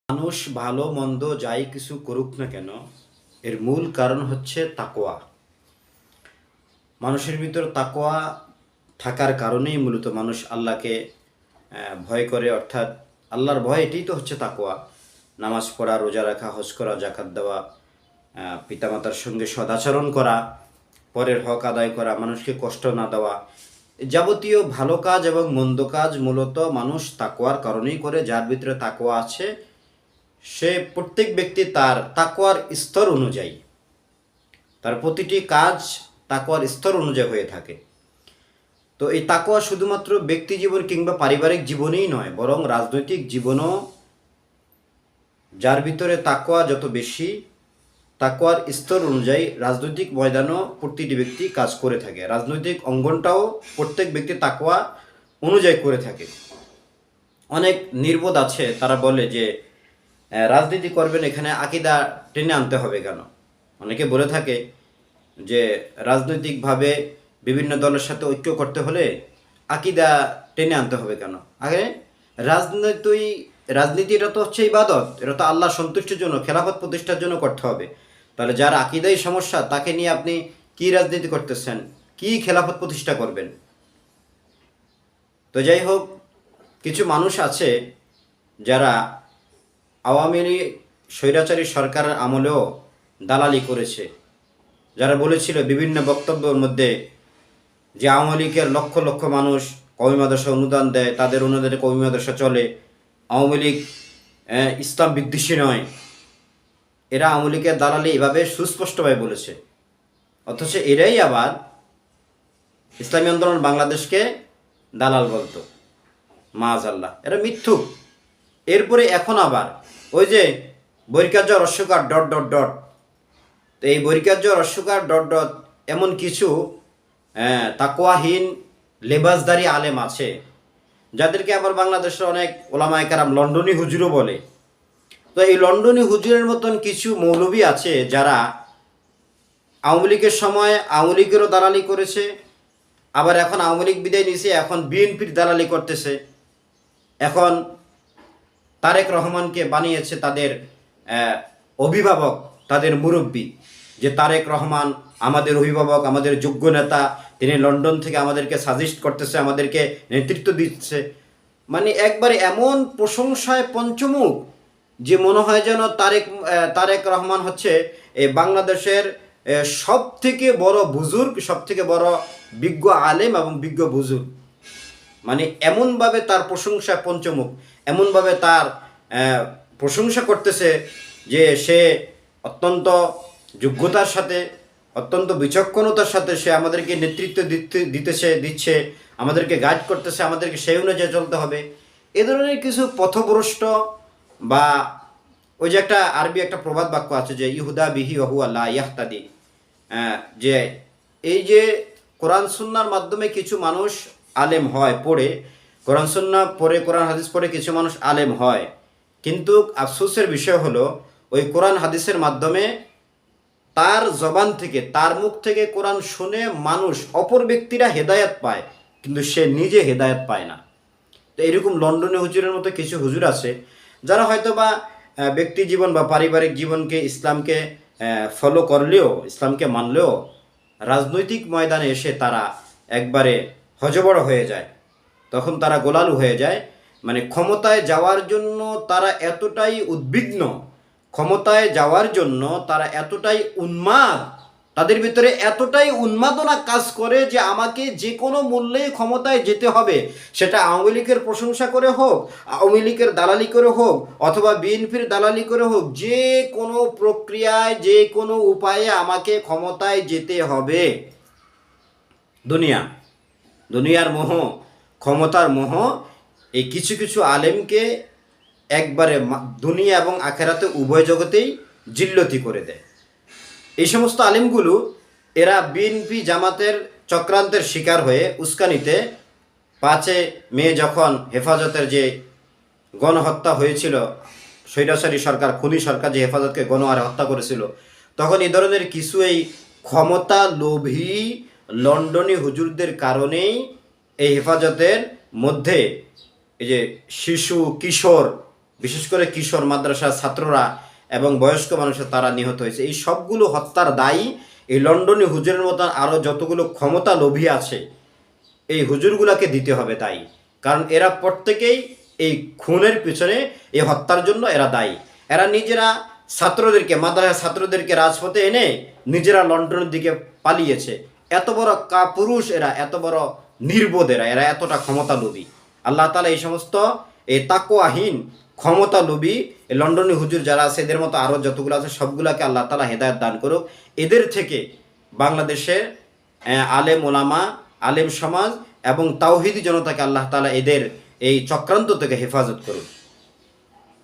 মানুষ ভালো মন্দ যাই কিছু করুক না কেন, এর মূল কারণ হচ্ছে তাকওয়া। মানুষের ভিতর তাকওয়া থাকার কারণেই মূলত মানুষ আল্লাহকে ভয় করে, অর্থাৎ আল্লাহর ভয়, এটাই তো হচ্ছে তাকওয়া। নামাজ পড়া, রোজা রাখা, হজ করা, জাকাত দেওয়া, পিতামাতার সঙ্গে সদাচরণ করা, পরের হক আদায় করা, মানুষকে কষ্ট না দেওয়া, যাবতীয় ভালো কাজ এবং মন্দ কাজ মূলত মানুষ তাকওয়ার কারণেই করে। যার ভিতরে তাকওয়া আছে সে প্রত্যেক ব্যক্তি তার তাকওয়ার স্তর অনুযায়ী তার প্রতিটি কাজ তাকওয়ার স্তর অনুযায়ী হয়ে থাকে। তো এই তাকওয়া শুধুমাত্র ব্যক্তি জীবন কিংবা পারিবারিক জীবনেই নয়, বরং রাজনৈতিক জীবনও যার ভিতরে তাকওয়া যত বেশি, তাকওয়ার স্তর অনুযায়ী রাজনৈতিক ময়দানও প্রতিটি ব্যক্তি কাজ করে থাকে। রাজনৈতিক অঙ্গনটাও প্রত্যেক ব্যক্তি তাকওয়া অনুযায়ী করে থাকে। অনেক নির্বোধ আছে, তারা বলে যে রাজনীতি করবেন এখানে আকীদা টেনে আনতে হবে কেন? অনেকে বলে থাকে যে রাজনৈতিকভাবে বিভিন্ন দলের সাথে ঐক্য করতে হলে আকীদা টেনে আনতে হবে কেন? আগে রাজনীতি এটা তো হচ্ছে ইবাদত, এটা তো আল্লাহ সন্তুষ্টির জন্য, খেলাফত প্রতিষ্ঠার জন্য করতে হবে। তাহলে যার আকীদাই সমস্যা তাকে নিয়ে আপনি কি রাজনীতি করতেছেন, কি খেলাফত প্রতিষ্ঠা করবেন? তো যাই হোক, কিছু মানুষ আছে যারা আওয়ামী লীগ স্বৈরাচারী সরকারের আমলেও দালালি করেছে, যারা বলেছিল বিভিন্ন বক্তব্যের মধ্যে যে আওয়ামী লীগের লক্ষ লক্ষ মানুষ কওমি মাদ্রাসা অনুদান দেয়, তাদের অনুদানে কওমি মাদ্রাসা চলে, আওয়ামী লীগ ইসলাম বিদ্বেষী নয়। এরা আওয়ামী লীগের দালালি এভাবে সুস্পষ্টভাবে বলেছে, অথচ এরাই আবার ইসলামী আন্দোলন বাংলাদেশকে দালাল বলতো। মাআজাল্লাহ, এরা মিথ্যুক। এরপরে এখন আবার ওই যে বৈরকার্য রস্যকার ডট ডট ডট, তো এই বৈরকার্য রস্যকার ডট ডট এমন কিছু তাকওয়াহীন লেবাসদারি আলেম আছে যাদেরকে আবার বাংলাদেশের অনেক ওলামায়ে কেরাম লন্ডনী হুজুরও বলে। তো এই লন্ডনী হুজুরের মতন কিছু মৌলবী আছে যারা আওয়ামী লীগের সময় আওয়ামী লীগেরও দালালি করেছে, আবার এখন আওয়ামী লীগ বিদায় নিয়েছে, এখন বিএনপির দালালি করতেছে। এখন তারেক রহমানকে বানিয়েছে তাদের অভিভাবক, তাদের মুরব্বী, যে তারেক রহমান আমাদের অভিভাবক, আমাদের যোগ্য নেতা, তিনি লন্ডন থেকে আমাদেরকে সাজেস্ট করতেছে, আমাদেরকে নেতৃত্ব দিচ্ছে। মানে একবারে এমন প্রশংসায় পঞ্চমুখ যে মনে হয় যেন তারেক রহমান হচ্ছে এই বাংলাদেশের সব থেকে বড় বুজুর্গ, সব থেকে বড় বিজ্ঞ আলেম এবং বিজ্ঞ বুজুর্গ। মানে এমনভাবে তার প্রশংসায় পঞ্চমুখ, এমনভাবে তার প্রশংসা করতেছে যে সে অত্যন্ত যোগ্যতার সাথে, অত্যন্ত বিচক্ষণতার সাথে সে আমাদেরকে নেতৃত্ব দিচ্ছে, আমাদেরকে গাইড করতেছে, আমাদেরকে সেই অনুযায়ী চলতে হবে। এ ধরনের কিছু পথভ্রষ্ট, বা ওই যে একটা আরবি একটা প্রবাদ বাক্য আছে যে ইহুদা বিহি ওহু আল্লাহ ইয়াহতাদি, যে এই যে কোরআন সুন্নাহর মাধ্যমে কিছু মানুষ আলেম হয়, পড়ে কোরআন সুন্নাহ পড়ে, কোরআন হাদিস পড়ে কিছু মানুষ আলেম হয়, কিন্তু আফসোসের বিষয় হলো ওই কোরআন হাদিসের মাধ্যমে তার জবান থেকে, তার মুখ থেকে কোরআন শুনে মানুষ, অপর ব্যক্তিরা হেদায়েত পায়, কিন্তু সে নিজে হেদায়েত পায় না। তো এরকম লন্ডনে হুজুরের মতো কিছু হুজুর আছে যারা হয়তো বা ব্যক্তি জীবন বা পারিবারিক জীবনকে, ইসলামকে ফলো করলেও, ইসলামকে মানলেও রাজনৈতিক ময়দানে এসে তারা একবারে হজবড় হয়ে যায়, তখন তারা গোলালু হয়ে যায়। মানে ক্ষমতায় যাওয়ার জন্য তারা এতটাই উদ্বিগ্ন, ক্ষমতায় যাওয়ার জন্য তারা এতটাই উন্মাদ, তাদের ভিতরে এতটাই উন্মাদনা কাজ করে যে আমাকে যে কোনো মূল্যে ক্ষমতায় যেতে হবে। সেটা আওয়ামী লীগের প্রশংসা করে হোক, আওয়ামী লীগের দালালি করে হোক, অথবা বিএনপির দালালি করে হোক, যে কোনো প্রক্রিয়ায়, যে কোনো উপায়ে আমাকে ক্ষমতায় যেতে হবে। দুনিয়ার মোহ, ক্ষমতার মোহ এই কিছু কিছু আলেমকে একবারে দুনিয়া এবং আখেরাতে উভয় জগতেই জিল্লতি করে দেয়। এই সমস্ত আলেমগুলো এরা বিএনপি জামাতের চক্রান্তের শিকার হয়ে উস্কানিতে 5 মে যখন হেফাজতের যে গণহত্যা হয়েছিল, স্বৈরাচারী সরকার, খুনি সরকার যে হেফাজতকে গণহারে হত্যা করেছিল, তখন এই ধরনের কিছু এই ক্ষমতা লোভী লন্ডনী হুজুরদের কারণেই এই হেফাজতের মধ্যে এই যে শিশু, কিশোর, বিশেষ করে কিশোর, মাদ্রাসার ছাত্ররা এবং বয়স্ক মানুষের তারা নিহত হয়েছে। এই সবগুলো হত্যার দায়ী এই লন্ডনী হুজুরের মতন আরও যতগুলো ক্ষমতা লোভী আছে এই হুজুরগুলাকে দিতে হবে দায়ী। কারণ এরা প্রত্যেকেই এই খুনের পিছনে, এই হত্যার জন্য এরা দায়ী। এরা নিজেরা ছাত্রদেরকে, মাদ্রাসার ছাত্রদেরকে রাজপথে এনে নিজেরা লন্ডনের দিকে পালিয়েছে। এত বড় কাপুরুষ এরা, এত বড় নির্বোধ এরা এতটা ক্ষমতা লোভী। আল্লাহ তাআলা এই সমস্ত এই তাকওয়াহীন ক্ষমতা লোভী এই লন্ডনী হুজুর যারা আছে, এদের মতো আরও যতগুলো আছে সবগুলাকে আল্লাহ তাআলা হেদায়েত দান করুক। এদের থেকে বাংলাদেশের আলেম ওলামা, আলেম সমাজ এবং তাওহিদি জনতাকে আল্লাহ তাআলা এদের এই চক্রান্ত থেকে হেফাজত করুক।